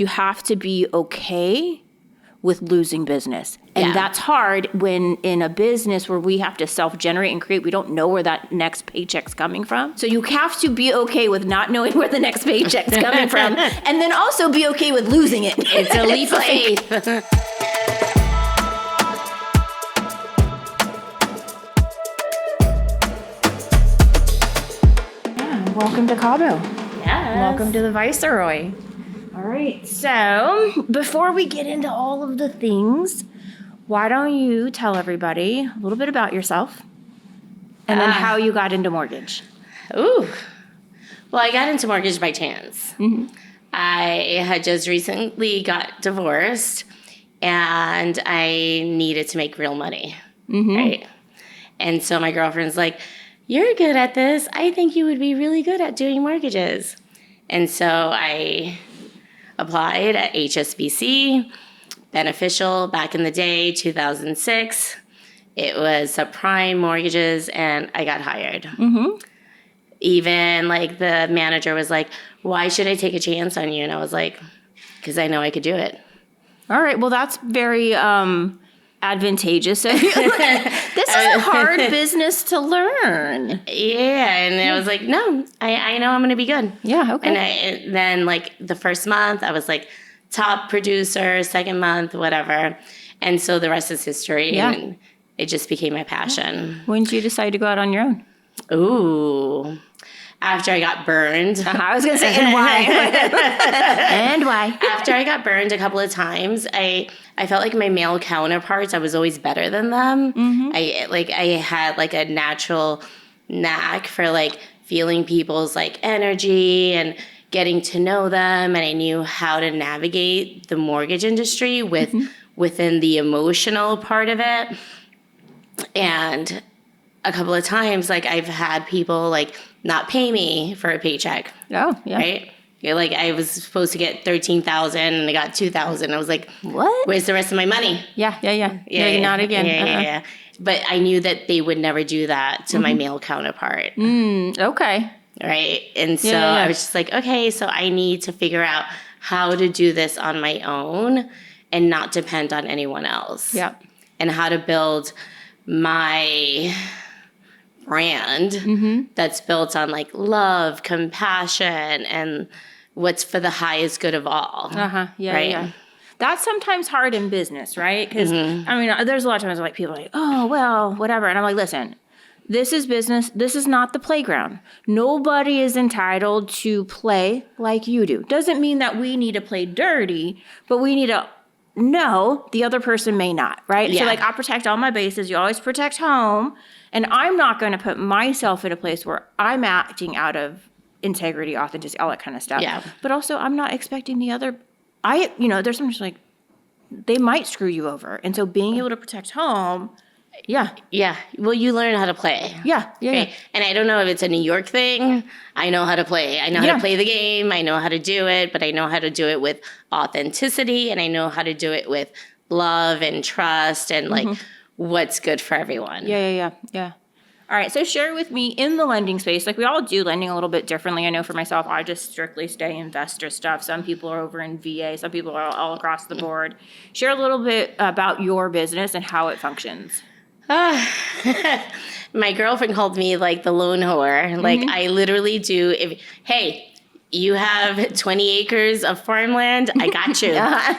you have to be okay with losing business. And that's hard when in a business where we have to self-generate and create, we don't know where that next paycheck's coming from. So you have to be okay with not knowing where the next paycheck's coming from, and then also be okay with losing it. It's a leap of faith. Welcome to Cabo. Yes. Welcome to the Viceroy. All right, so before we get into all of the things, why don't you tell everybody a little bit about yourself and then how you got into mortgage? Ooh. Well, I got into mortgage by chance. Mm-hmm. I had just recently got divorced and I needed to make real money, right? And so my girlfriend's like, you're good at this. I think you would be really good at doing mortgages. And so I applied at HSBC, Beneficial back in the day, 2006. It was subprime mortgages, and I got hired. Mm-hmm. Even like the manager was like, why should I take a chance on you? And I was like, because I know I could do it. All right. Well, that's very advantageous. This is a hard business to learn. Yeah. And I was like, no, I know I'm going to be good. Yeah. Okay. And then like the first month, I was like top producer, second month, whatever. And so the rest is history. Yeah. And it just became my passion. When did you decide to go out on your own? Ooh. After I got burned. I was going to say, and why? And why? After I got burned a couple of times, I felt like my male counterparts, I was always better than them. Mm-hmm. I had like a natural knack for like feeling people's like energy and getting to know them. And I knew how to navigate the mortgage industry within the emotional part of it. And a couple of times, like I've had people like not pay me for a paycheck. Oh, yeah. Right? You're like, I was supposed to get $13,000 and I got $2,000. I was like, what? Where's the rest of my money? Yeah. Not again. Yeah. But I knew that they would never do that to my male counterpart. Okay. Right? And so I was just like, okay, so I need to figure out how to do this on my own and not depend on anyone else. Yeah. And how to build my brand that's built on like love, compassion, and what's for the highest good of all. Yeah. That's sometimes hard in business, right? Because I mean, there's a lot of times like people are like, oh, well, whatever. And I'm like, listen, this is business. This is not the playground. Nobody is entitled to play like you do. Doesn't mean that we need to play dirty, but we need to know the other person may not, right? Yeah. So like, I'll protect all my bases. You always protect home. And I'm not going to put myself in a place where I'm acting out of integrity, authenticity, all that kind of stuff. Yeah. But also, I'm not expecting the other. There's some just like, they might screw you over. And so being able to protect home, yeah. Well, you learn how to play. Yeah. And I don't know if it's a New York thing. I know how to play. I know how to play the game. I know how to do it. But I know how to do it with authenticity. And I know how to do it with love and trust and like what's good for everyone. Yeah. All right, so share with me in the lending space, like we all do lending a little bit differently. I know for myself, I just strictly stay investor stuff. Some people are over in VA, some people are all across the board. Share a little bit about your business and how it functions. My girlfriend called me like the loan whore. Like I literally do, hey, you have 20 acres of farmland. I got you.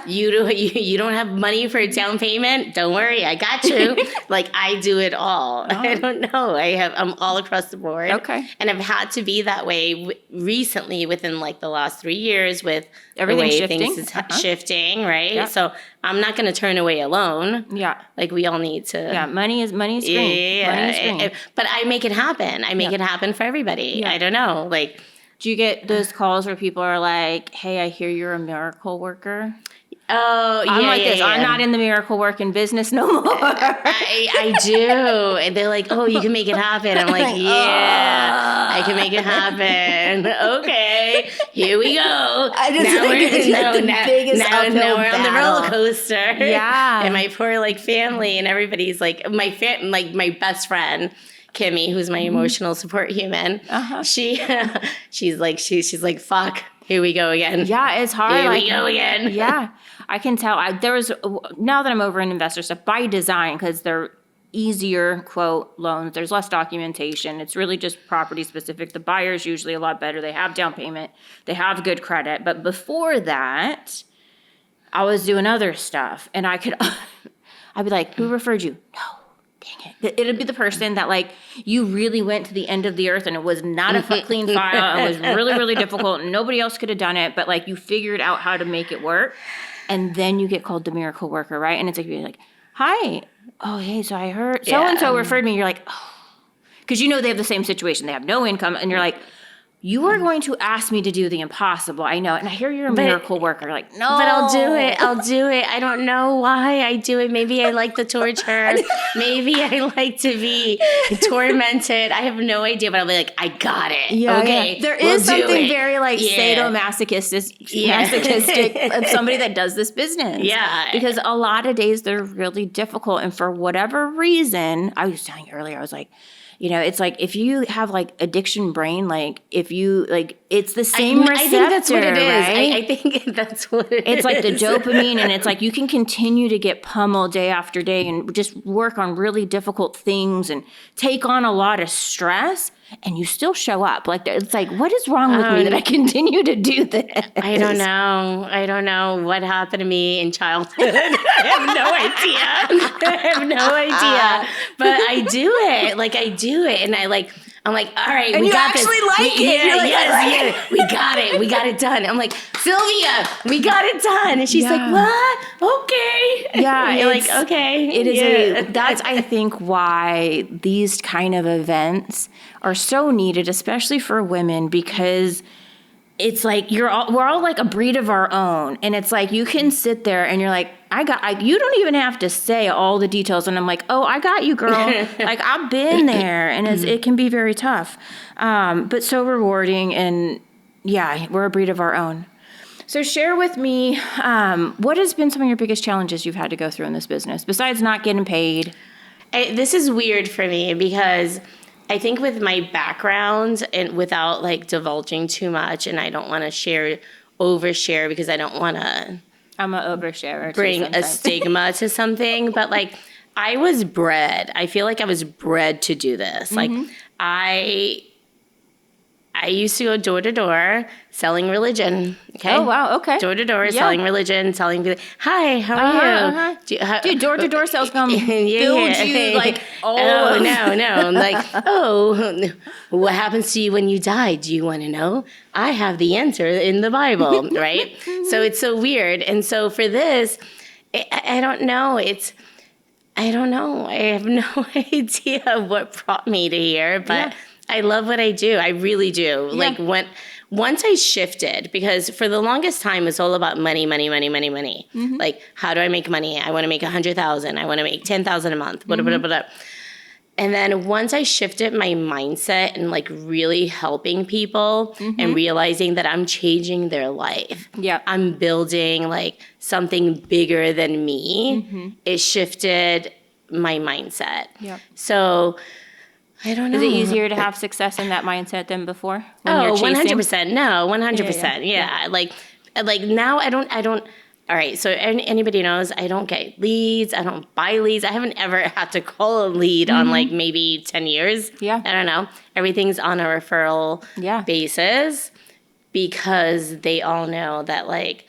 You don't have money for a down payment. Don't worry, I got you. Like I do it all. I don't know. I'm all across the board. Okay. And I've had to be that way recently within like the last 3 years with everything the way shifting. things is shifting, right? Yep. So I'm not going to turn away a loan. Yeah. Like we all need to. Yeah. Money is green. Yeah. Money is green. But I make it happen. I make it happen for everybody. Yeah. I don't know. Like. Do you get those calls where people are like, hey, I hear you're a miracle worker? Oh, yeah, I'm like this. Yeah. I'm not in the miracle working business no more. I do. And they're like, oh, you can make it happen. I'm like, yeah, I can make it happen. Okay, here we go. Now we're on the roller coaster. Yeah. And my poor like family and everybody's like, my best friend, Kimmy, who's my emotional support human. She's like, fuck. here we go again. Yeah, it's hard. Here we go again. Yeah, I can tell. Now that I'm over in investor stuff by design, because they're easier, quote, loans. There's less documentation. It's really just property specific. The buyer's usually a lot better. They have down payment. They have good credit. But before that, I was doing other stuff. And I'd be like, who referred you? No. Dang it. It'd be the person that, like, you really went to the end of the earth and it was not a clean file. It was really, really difficult and nobody else could have done it. But, like, you figured out how to make it work. And then you get called the miracle worker, right? And it's like, you're like, hi. Oh, hey, so I heard so-and-so referred me. You're like, oh. Because you know they have the same situation. They have no income. And you're like, you are going to ask me to do the impossible. I know. And I hear you're a miracle worker. Like, no. But I'll do it. I don't know why I do it. Maybe I like the torture. Maybe I like to be tormented. I have no idea. But I'll be like, I got it. Yeah, okay. Yeah. There is something very like masochistic of somebody that does this business. Yeah. Because a lot of days they're really difficult. And for whatever reason, I was telling you earlier, I was like, you know, it's like if you have like addiction brain, like if you like, it's the same receptor, I think that's what it is. right? I think that's what it is. It's like the dopamine, and it's like you can continue to get pummeled day after day and just work on really difficult things and take on a lot of stress, and you still show up. Like it's like, what is wrong with me that I continue to do this? I don't know what happened to me in childhood. I have no idea. But I do it. Like I do it, and I'm like, all right, and we you got actually this. like it. You're like, yes, we got it. We got it done. I'm like, Sylvia, we got it done. And she's like, what? Okay. Yeah. And you're like, okay. It is that's, I think, why these kind of events are so needed, especially for women, because it's like we're all like a breed of our own. And it's like you can sit there and you're like, you don't even have to say all the details. And I'm like, oh, I got you, girl. Like I've been there, and it can be very tough, but so rewarding. And yeah, we're a breed of our own. So share with me, what has been some of your biggest challenges you've had to go through in this business besides not getting paid? This is weird for me because I think with my background and without like divulging too much, and I don't want to overshare because I don't want to. I'm an oversharer. Bring a stigma to something, but like I was bred. I feel like I was bred to do this. Mm-hmm. Like I used to go door to door selling religion. Okay. Oh wow. Okay. Door to door selling religion, selling. Hi, how are you? Dude, door to door sales come build you like all. Oh no! Like what happens to you when you die? Do you want to know? I have the answer in the Bible, right? So it's so weird, and so for this, I don't know. I don't know. I have no idea what brought me to here, but. Yeah. I love what I do. I really do. Yeah. Like once I shifted, because for the longest time it's all about money. Mm-hmm. Like, how do I make money? I want to make 100,000. I want to make 10,000 a month. Mm-hmm. And then once I shifted my mindset and like really helping people and realizing that I'm changing their life. Yeah. I'm building like something bigger than me. Mm-hmm. It shifted my mindset. Yeah. So I don't know. Is it easier to have success in that mindset than before? Oh, 100%. No, 100%. Yeah. Like now I don't, all right. So anybody knows I don't get leads. I don't buy leads. I haven't ever had to call a lead on like maybe 10 years. Yeah. I don't know. Everything's on a referral basis because they all know that like,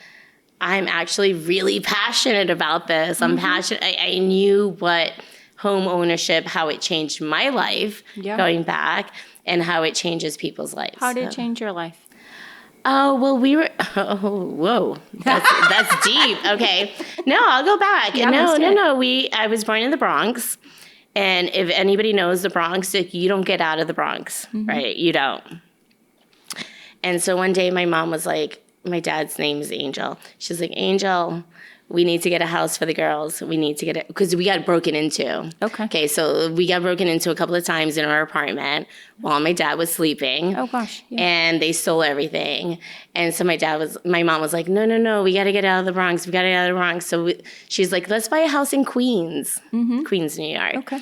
I'm actually really passionate about this. I'm passionate. I knew what home ownership, how it changed my life going back, and how it changes people's lives. How did it change your life? Oh, well, whoa. That's deep. Okay. No, I'll go back. Yeah, no. I was born in the Bronx. And if anybody knows the Bronx, like, you don't get out of the Bronx, right? You don't. And so one day my mom was like, my dad's name is Angel. She's like, Angel, we need to get a house for the girls. We need to get it because we got broken into. Okay, so we got broken into a couple of times in our apartment while my dad was sleeping. Oh gosh. Yeah. And they stole everything. And so my mom was like, no, we got to get out of the Bronx. We got to get out of the Bronx. So she's like, let's buy a house in Queens, Queens, New York. Okay.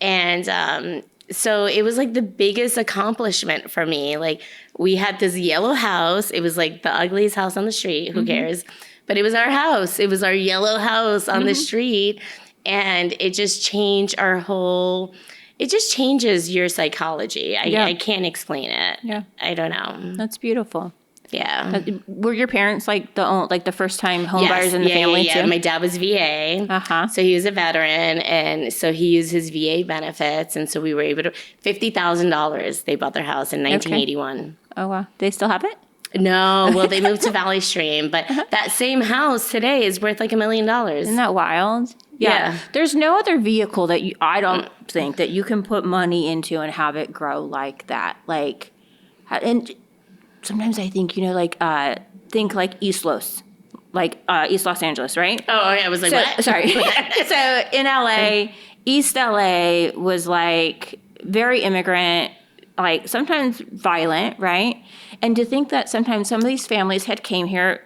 And so it was like the biggest accomplishment for me. Like we had this yellow house. It was like the ugliest house on the street. Who cares? But it was our house. It was our yellow house on the street. And it just changed our whole, it just changes your psychology. I can't explain it. Yeah. I don't know. That's beautiful. Yeah. Were your parents like the first time home buyers in the family too? Yeah. My dad was VA. So he was a veteran, and so he used his VA benefits, and so we were able to $50,000. They bought their house in 1981. Oh wow. They still have it? No, well they moved to Valley Stream, but that same house today is worth like $1 million. Isn't that wild? Yeah. There's no other vehicle that I don't think that you can put money into and have it grow like that. Like, and sometimes I think, think like East Los Angeles, right? Oh, okay. I was like, what? Sorry. So in LA, East LA was like very immigrant, like sometimes violent, right? And to think that sometimes some of these families had came here,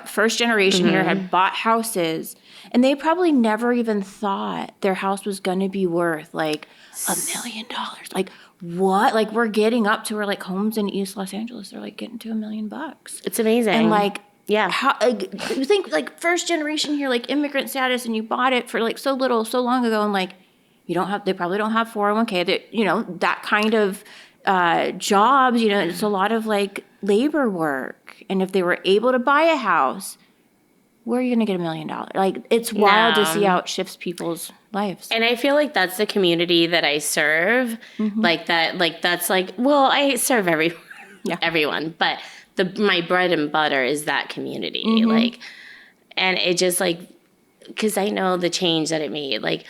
first generation here, had bought houses, and they probably never even thought their house was going to be worth like $1 million. Like, what? Like, we're getting up to where like homes in East Los Angeles are like getting to $1 million. It's amazing. And like, yeah, how, you think like first generation here, like immigrant status, and you bought it for like so little, so long ago, and like they probably don't have 401k, that that kind of jobs. It's a lot of like labor work, and if they were able to buy a house, where are you going to get $1 million? Like, it's wild to see how it shifts people's lives. And I feel like that's the community that I serve. Like that, like that's like, well, I serve everyone, but my bread and butter is that community. Like, and it just like, because I know the change that it made. Like,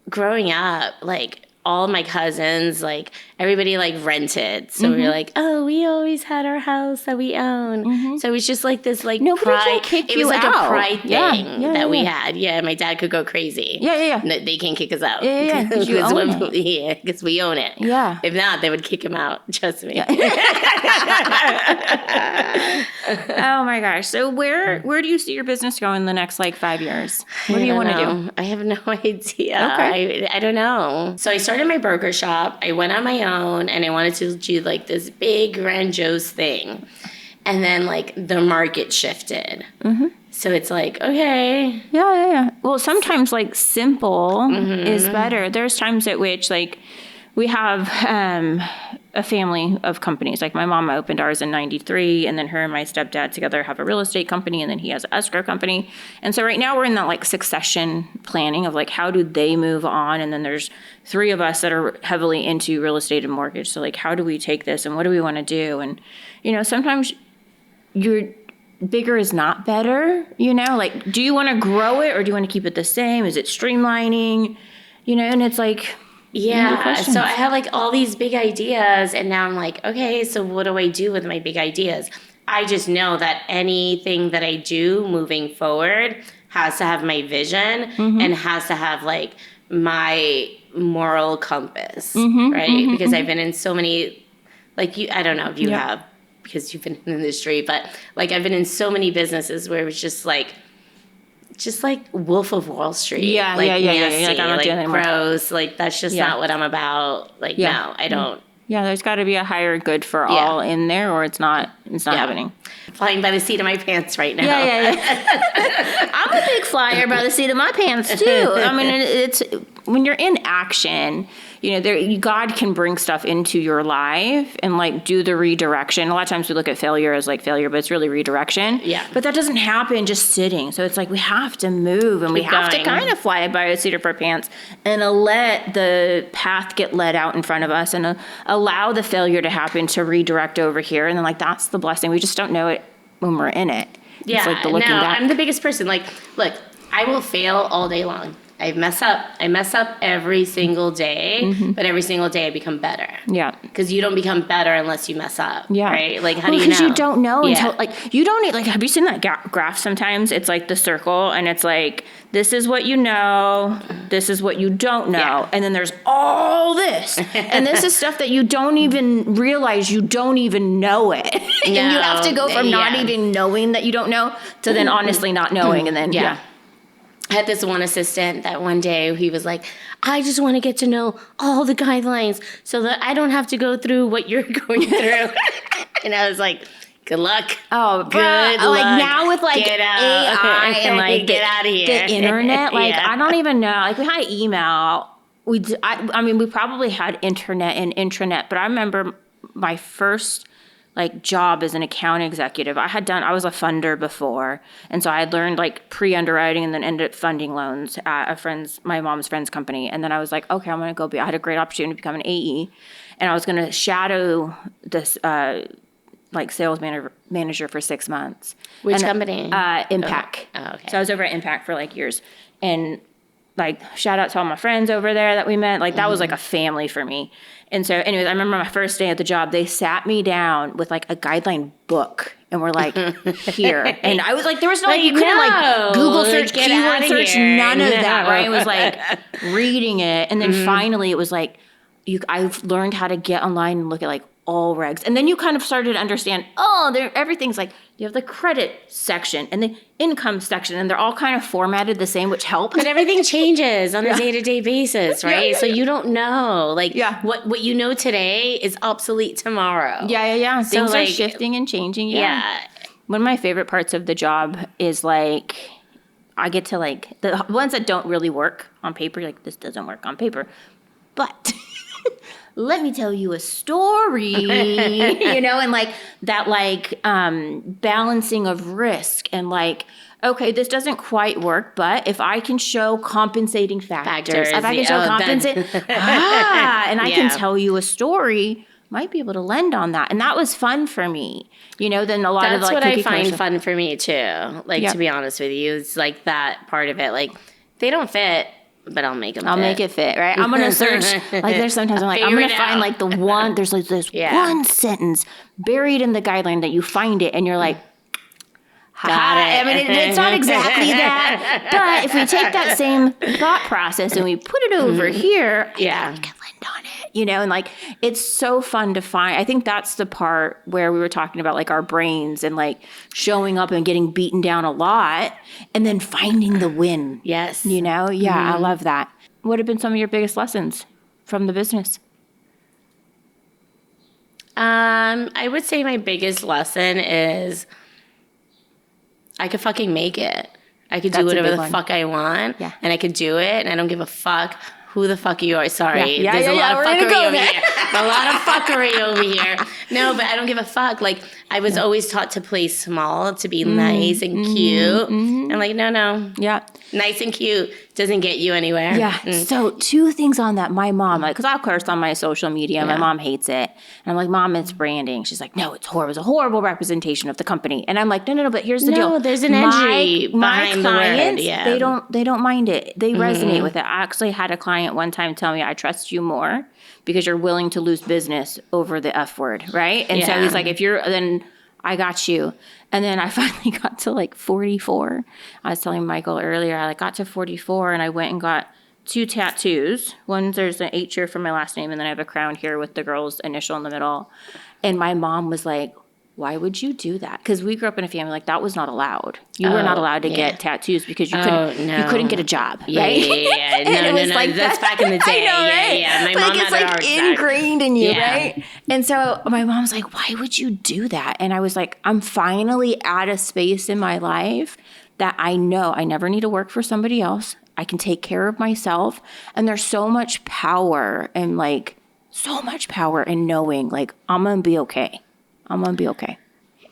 growing up, like all my cousins, like everybody like rented. So we were like, oh, we always had our house that we own. So it was just like this like nobody pride. can kick it you was like out. a pride thing that we had. Yeah, my dad could go crazy. Yeah. No, they can't kick us out. Yeah. Because you own it. Yeah, because we own it. Yeah. If not, they would kick him out. Trust me. Oh my gosh. So where do you see your business going in the next like 5 years? What do you want to do? I have no idea. Okay. I don't know. So I started my burger shop. I went on my own, and I wanted to do like this big grandiose thing. And then like the market shifted. So it's like, okay. Yeah. Well, sometimes like simple is better. There's times at which like we have a family of companies. Like my mom opened ours in 93, and then her and my stepdad together have a real estate company, and then he has an escrow company. And so right now we're in that like succession planning of like, how do they move on? And then there's 3 of us that are heavily into real estate and mortgage. So like, how do we take this and what do we want to do? And, sometimes your bigger is not better, like, do you want to grow it or do you want to keep it the same? Is it streamlining? And it's like, yeah. So I have like all these big ideas, and now I'm like, okay, so what do I do with my big ideas? I just know that anything that I do moving forward has to have my vision and has to have like my moral compass, right? Because I've been in so many, like I don't know if you have, because you've been in the industry, but like I've been in so many businesses where it was just like Wolf of Wall Street. Yeah. Like I'm not doing anymore. Gross. Like that's just not what I'm about. Like no, I don't. Yeah, there's got to be a higher good for all in there, or it's not happening. Flying by the seat of my pants right now. Yeah. I'm a big flyer by the seat of my pants too. I mean, it's when you're in action, God can bring stuff into your life and like do the redirection. A lot of times we look at failure as like failure, but it's really redirection. Yeah. But that doesn't happen just sitting. So it's like we have to move and we have to kind of fly by the seat of our pants and let the path get let out in front of us and allow the failure to happen to redirect over here. And then like that's the blessing. We just don't know it when we're in it. Yeah. It's like the looking back. I'm the biggest person. Like, look, I will fail all day long. I mess up every single day, but every single day I become better. Yeah. Because you don't become better unless you mess up. Yeah. Right? Like, how do you know? Because you don't know until, like, you don't need, like, have you seen that graph sometimes? It's like the circle, and it's like, this is what you know, this is what you don't know, and then there's all this. And this is stuff that you don't even realize you don't even know it. And you have to go from not even knowing that you don't know to then honestly not knowing, and then, I had this one assistant that one day he was like, I just want to get to know all the guidelines so that I don't have to go through what you're going through. And I was like, good luck. Oh, good luck. Like now with like Get out. AI and like get out of here. The internet, like Yeah. I don't even know. Like we had email. I mean, we probably had internet and intranet, but I remember my first like job as an account executive. I was a funder before. And so I had learned like pre-underwriting and then ended up funding loans at my mom's friend's company. And then I was like, okay, I'm going to go I had a great opportunity to become an AE. And I was going to shadow this, like sales manager for 6 months. Which company? Impact. Oh, okay. So I was over at Impact for like years. And like shout out to all my friends over there that we met. Like that was like a family for me. And so anyways, I remember my first day at the job, they sat me down with like a guideline book and were like, here. And I was like, there was no, like, you couldn't like Google search, get keyword outta search, here. none of No. that, right? It was like reading it. And then finally it was like, I've learned how to get online and look at like all regs. And then you kind of started to understand, everything's like, you have the credit section and the income section, and they're all kind of formatted the same, which helps. But everything changes on a day-to-day basis, right? Yeah. So you don't know. Like Yeah. what you know today is obsolete tomorrow. Yeah. So, Things are like, shifting and changing. Yeah. One of my favorite parts of the job is like, I get to like, the ones that don't really work on paper, like this doesn't work on paper, but let me tell you a story, and like that, like balancing of risk and like, okay, this doesn't quite work, but if I can show compensating factors, if I can show and I can tell you a story, might be able to lend on that. And that was fun for me, then a lot That's of like what I cookie find commercial. fun for me too. Like, to be honest with you, it's like that part of it. Like, they don't fit, but I'll make them fit. I'll make it fit, right? I'm going to search, like there's sometimes I'm like, I'm going to find like the one, there's like this one sentence buried in the guideline that you find it and you're like, Got it. I mean, it's not exactly that, but if we take that same thought process and we put it over here, Yeah. we can lend on it, and like, it's so fun to find. I think that's the part where we were talking about like our brains and like showing up and getting beaten down a lot and then finding the win. Yes. Yeah, I love that. What have been some of your biggest lessons from the business? I would say my biggest lesson is I could fucking make it. I could do That's a whatever big the one. fuck I want. Yeah. And I could do it, and I don't give a fuck who the fuck you are. Sorry. Yeah, There's a lot of we're gonna fuckery go over there. here. A lot of fuckery over here. No, but I don't give a fuck. Like, I was always taught to play small, to be nice and cute. I'm like, no. Yeah. Nice and cute doesn't get you anywhere. Yeah. So 2 things on that. My mom, like, because I'll curse on my social media. My mom hates it. And I'm like, Mom, it's branding. She's like, no, it's horrible. It's a horrible representation of the company. And I'm like, no, but here's the deal. No, there's an injury my behind the word, clients, yeah. they don't mind it. They resonate with it. I actually had a client one time tell me, I trust you more because you're willing to lose business over the F word, right? And so Yeah. he's like, then I got you. And then I finally got to like 44. I was telling Michael earlier, I like got to 44 and I went and got 2 tattoos. One, there's an H here for my last name, and then I have a crown here with the girl's initial in the middle. And my mom was like, why would you do that? Because we grew up in a family like that was not allowed. You were not allowed to get tattoos because you couldn't get a job, right? Yeah. And No, it was like that's back in the day. I know, right? Yeah. My But mom like, it's had like a hard time. ingrained in you, Yeah. right? And so my mom's like, why would you do that? And I was like, I'm finally at a space in my life that I know I never need to work for somebody else. I can take care of myself. And there's so much power in knowing like, I'm going to be okay. I'm going to be okay.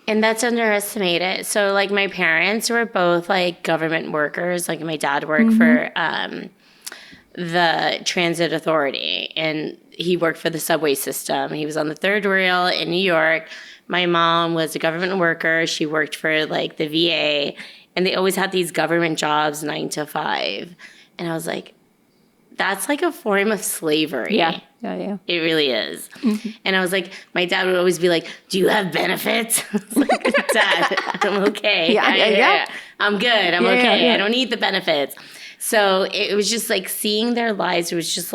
And that's underestimated. So, like, my parents were both, like, government workers. Like, my dad worked for the transit authority, and he worked for the subway system. He was on the third rail in New York. My mom was a government worker. She worked for, like, the VA, and they always had these government jobs 9 to 5. And I was like, that's like a form of slavery. Yeah. It really is. And I was like, my dad would always be like, do you have benefits? I was like, Dad, I'm okay. Yeah. I'm good. I'm okay. Yeah. I don't need the benefits. So it was just like seeing their lives. It was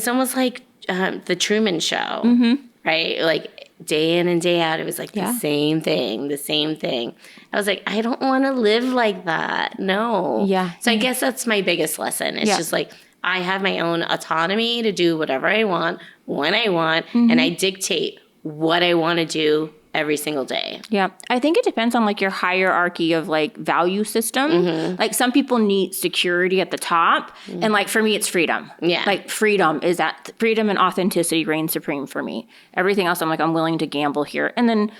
almost like the Truman Show, right? Like day in and day out, it was like the same thing. I was like, I don't want to live like that. No. Yeah. So I guess that's my biggest lesson. It's just like, I have my own autonomy to do whatever I want, when I want, and I dictate what I want to do every single day. Yeah. I think it depends on like your hierarchy of like value system. Like some people need security at the top. And like for me, it's freedom. Yeah. Like freedom and authenticity reign supreme for me. Everything else, I'm like, I'm willing to gamble here. And then,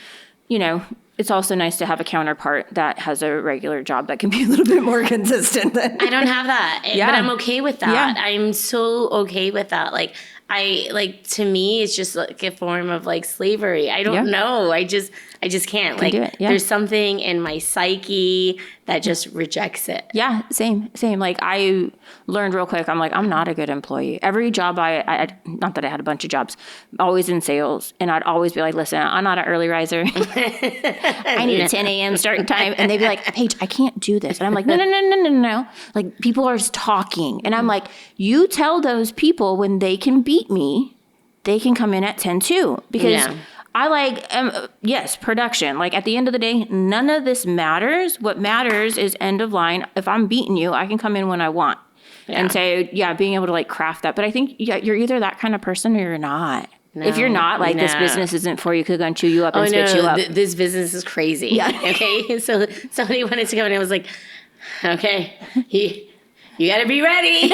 you know, it's also nice to have a counterpart that has a regular job that can be a little bit more consistent. I don't have that, but I'm okay with that. I'm so okay with that. Like, to me, it's just like a form of like slavery. I don't know. I just can't. Like, do it. There's something in my psyche that just rejects it. Yeah, same. Like I learned real quick, I'm like, I'm not a good employee. Every job I not that I had a bunch of jobs, always in sales. And I'd always be like, listen, I'm not an early riser. I need a 10 a.m. start time. And they'd be like, Paige, I can't do this. And I'm like, no. Like people are just talking. And I'm like, you tell those people when they can beat me, they can come in at 10 too. Because I like, yes, production. Like at the end of the day, none of this matters. What matters is end of line. If I'm beating you, I can come in when I want. And so, being able to like craft that. But I think you're either that kind of person or you're not. No, if you're not, like this business isn't for you, because it's going to chew you up and spit you up. This business is crazy. Yeah. Okay. So somebody wanted to go and I was like, okay, you got to be ready.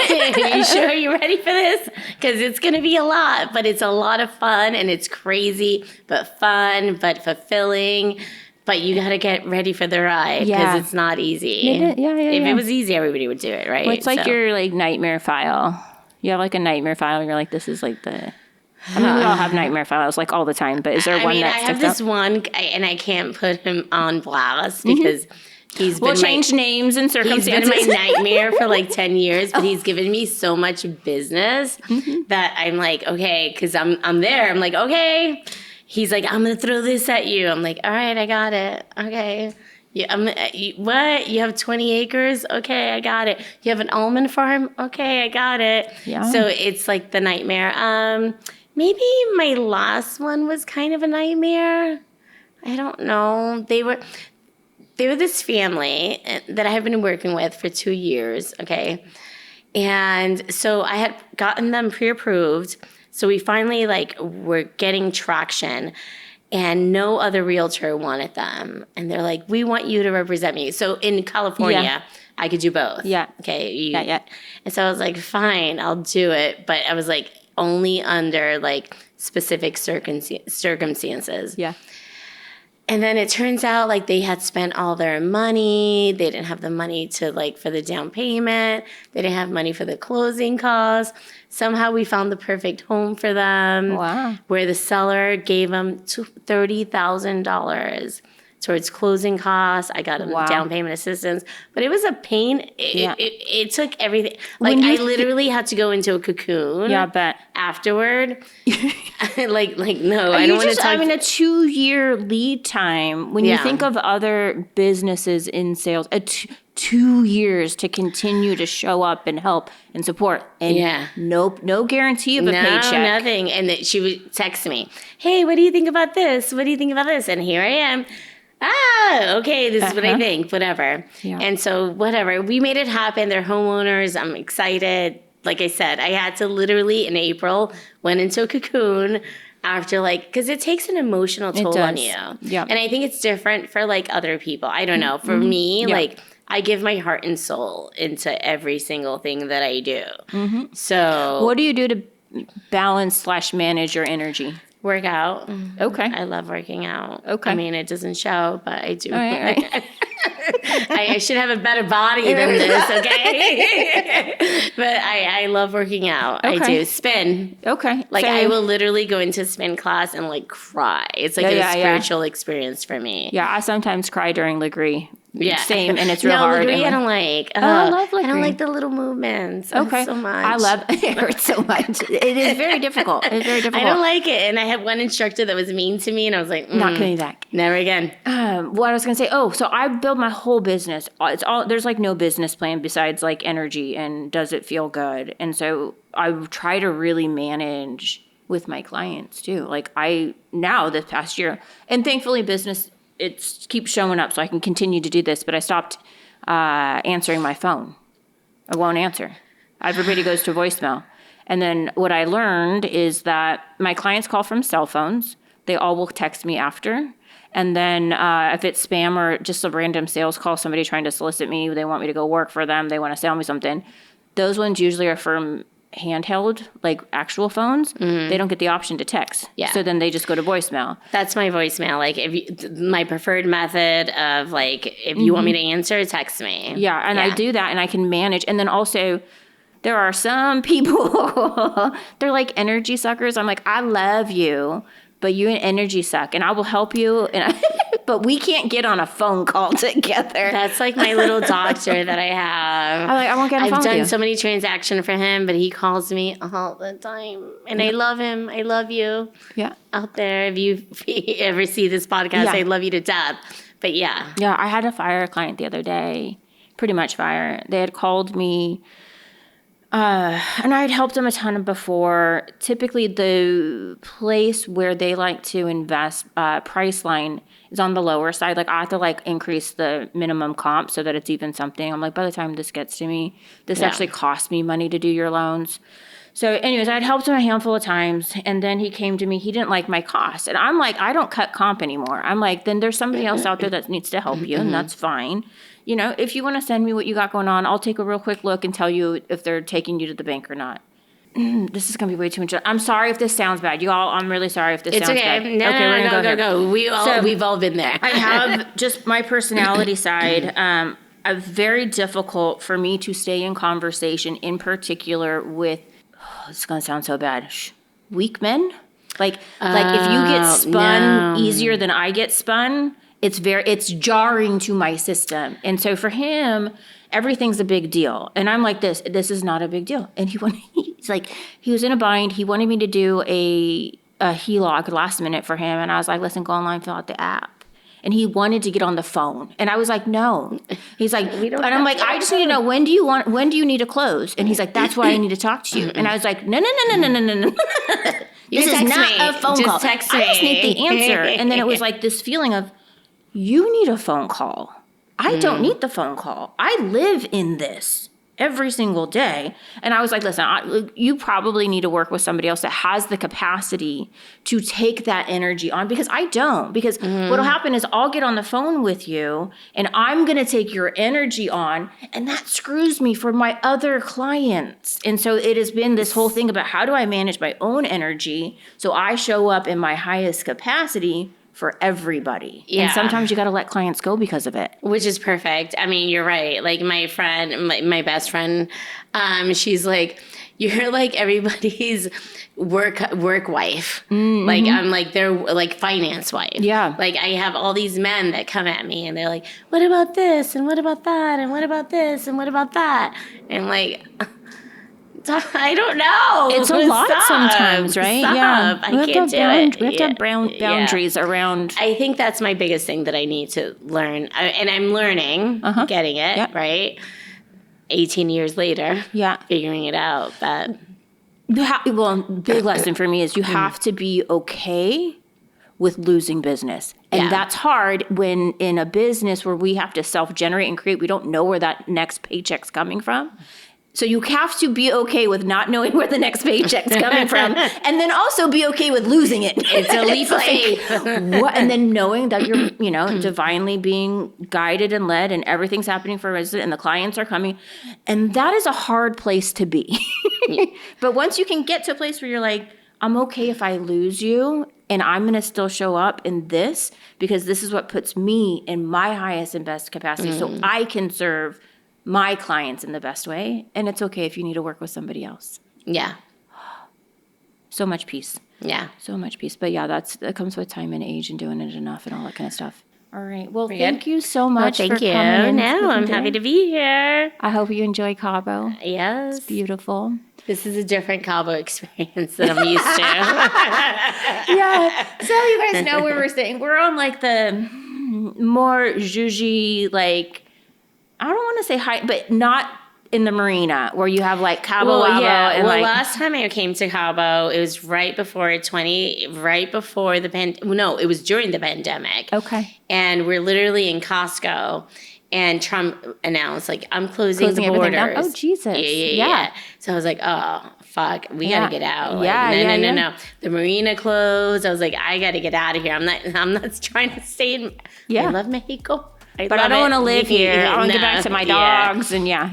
You sure you're ready for this? Because it's going to be a lot, but it's a lot of fun and it's crazy, but fun, but fulfilling. But you got to get ready for the ride because it's not easy. If it was easy, everybody would do it, right? Well, it's like your like nightmare file. You have like a nightmare file. And you're like, this is like the... I mean, we all have nightmare files like all the time, but is there one that sticks out? I have this one, and I can't put him on blast because... We'll change names and circumstances. He's been my nightmare for like 10 years, but he's given me so much business that I'm like, okay, because I'm there. I'm like, okay. He's like, I'm going to throw this at you. I'm like, all right, I got it. Okay. What? You have 20 acres? Okay, I got it. You have an almond farm? Okay, I got it. Yeah. So it's like the nightmare. Maybe my last one was kind of a nightmare. I don't know. They were this family that I have been working with for 2 years, okay? And so I had gotten them pre-approved. So we finally were getting traction and no other realtor wanted them. And they're like, we want you to represent me. So in California, I could do both. Yeah. Okay. Yeah. And so I was like, fine, I'll do it. But I was like, only under specific circumstances. Yeah. And then it turns out they had spent all their money. They didn't have the money to for the down payment. They didn't have money for the closing costs. Somehow we found the perfect home for them. Wow. Where the seller gave them $30,000 towards closing costs. I got them down payment assistance. But it was a pain. It took everything. I literally had to go into a cocoon. Yeah, I bet. Afterward. No, I don't want to talk. I mean, a 2-year lead time. When you think of other businesses in sales, 2 years to continue to show up and help and support. And no guarantee of a paycheck. No, nothing. And she would text me, hey, what do you think about this? What do you think about this? And here I am. Okay, this is what I think, whatever. Yeah. And so whatever, we made it happen. They're homeowners. I'm excited. Like I said, I had to literally in April went into a cocoon after because it takes an emotional toll on you. Yeah. And I think it's different for other people. I don't know. For me, I give my heart and soul into every single thing that I do. Mm-hmm. So what do you do to balance / manage your energy? Work out. Okay. I love working out. Okay. I mean, it doesn't show, but I do. All right. I should have a better body than this, okay? But I love working out. Okay. I do. Spin. Okay. I will literally go into spin class and cry. It's a spiritual experience for me. Yeah, I sometimes cry during Legree. Yeah. Same, and it's real hard. Legree, I don't like. I love Legree. I don't like the little movements. Okay. So much. I love it. Hurts so much. It is very difficult. It's very difficult. I don't like it. And I had one instructor that was mean to me, and I was like, not coming back. Never again. What I was going to say, so I build my whole business. It's all, there's no business plan besides energy and does it feel good. And so I try to really manage with my clients too. Like now this past year, and thankfully business, it keeps showing up so I can continue to do this, but I stopped answering my phone. I won't answer. Everybody goes to voicemail. And then what I learned is that my clients call from cell phones. They all will text me after. And then if it's spam or just a random sales call, somebody trying to solicit me, they want me to go work for them, they want to sell me something, those ones usually are from handheld, like actual phones. They don't get the option to text. Yeah. So then they just go to voicemail. That's my voicemail. Like my preferred method of like, if you want me to answer, text me. Yeah. And I do that and I can manage. And then also there are some people, they're like energy suckers. I'm like, I love you, but you an energy suck and I will help you. And but we can't get on a phone call together. That's like my little doctor that I have. I won't get on a phone I've with you. done so many transactions for him, but he calls me all the time. And I love him. I love you. Yeah. Out there, if you ever see this podcast, I love you to death. But yeah. Yeah, I had to fire a client the other day. Pretty much fire. They had called me. And I had helped them a ton before. Typically, the place where they like to invest, price line is on the lower side. Like I have to like increase the minimum comp so that it's even something. I'm like, by the time this gets to me, this actually costs me money to do your loans. So anyways, I had helped him a handful of times. And then he came to me. He didn't like my cost. And I'm like, I don't cut comp anymore. I'm like, then there's somebody else out there that needs to help you. And that's fine. You know, if you want to send me what you got going on, I'll take a real quick look and tell you if they're taking you to the bank or not. This is going to be way too much. I'm sorry if this sounds bad. You all, I'm really sorry if this sounds bad. No, we're going to go. We've all been there. I have just my personality side. Very difficult for me to stay in conversation, in particular with, this is going to sound so bad, weak men. Like if you get spun easier than I get spun, it's jarring to my system. And so for him, everything's a big deal. And I'm like, this is not a big deal. And he was in a bind. He wanted me to do a HELOC last minute for him. And I was like, listen, go online, fill out the app. And he wanted to get on the phone. And I was like, no. He's like, and I'm like, I just need to know, when do you need to close? And he's like, that's why I need to talk to you. And I was like, no. This is not a phone call. Text me. I just need the answer. And then it was like this feeling of, you need a phone call. I don't need the phone call. I live in this every single day. And I was like, listen, you probably need to work with somebody else that has the capacity to take that energy on, because I don't. Because what'll happen is I'll get on the phone with you and I'm going to take your energy on, and that screws me for my other clients. And so it has been this whole thing about, how do I manage my own energy so I show up in my highest capacity for everybody. Yeah. And sometimes you got to let clients go because of it. Which is perfect. I mean, you're right. Like my friend, my best friend, she's like, you're like everybody's work wife. Mm-hmm. Like I'm like their like finance wife. Yeah. Like I have all these men that come at me and they're like, what about this? And what about that? And what about this? And what about that? And like, I don't know. It's a lot sometimes, right? Yeah. I can't do it. We have to have boundaries around. I think that's my biggest thing that I need to learn. And I'm learning, getting it, right? 18 years later, figuring it out. But big lesson for me is you have to be okay with losing business. And that's hard when in a business where we have to self-generate and create, we don't know where that next paycheck's coming from. So you have to be okay with not knowing where the next paycheck's coming from, and then also be okay with losing it. It's a leap of faith. And then knowing that you're, divinely being guided and led, and everything's happening for a reason, and the clients are coming. And that is a hard place to be. But once you can get to a place where you're like, I'm okay if I lose you, and I'm going to still show up in this, because this is what puts me in my highest and best capacity, so I can serve my clients in the best way. And it's okay if you need to work with somebody else. Yeah. So much peace. Yeah. So much peace. But yeah, that comes with time and age and doing it enough and all that kind of stuff. All right. Well, thank you so much for coming. No, I'm happy to be here. I hope you enjoy Cabo. Yes. It's beautiful. This is a different Cabo experience than I'm used to. Yeah. So you guys know where we're staying. We're on like the more zhuzhy, like, I don't want to say high, but not in the marina where you have like Cabo Well, Wabo yeah. and Well, like last time I came to Cabo, it was right before the it was during the pandemic. okay. And we're literally in Costco, and Trump announced, like, I'm closing the everything down. borders. Oh, Jesus. Yeah. So I was like, oh, fuck, we gotta get out. Like, Yeah, no. The marina closed. I was like, I gotta get out of here. I'm not trying to stay in. Yeah. I love Mexico. But I don't want to live here. I want to get back to my dogs and yeah.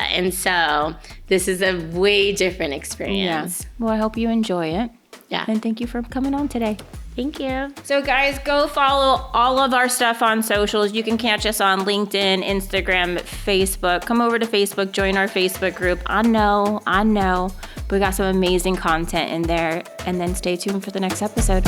And so this is a way different experience. Yeah. Well, I hope you enjoy it. Yeah. And thank you for coming on today. Thank you. So guys, go follow all of our stuff on socials. You can catch us on LinkedIn, Instagram, Facebook. Come over to Facebook, join our Facebook group. I know. We got some amazing content in there. And then stay tuned for the next episode.